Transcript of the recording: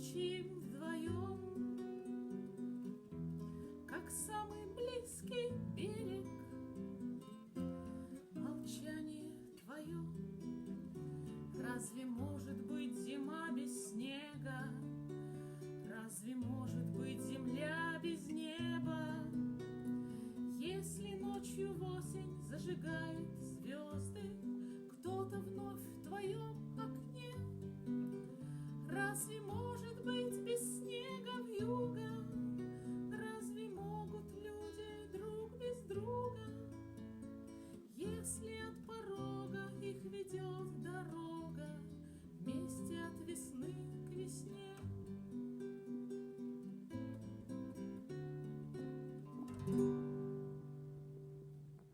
молчим вдвоем, как самый близкий берег. Молчание твое. Разве может быть зима без снега? Разве может быть земля без неба? Если ночью в осень зажигает звезды кто-то вновь в твоем окне, разве может быть без снега?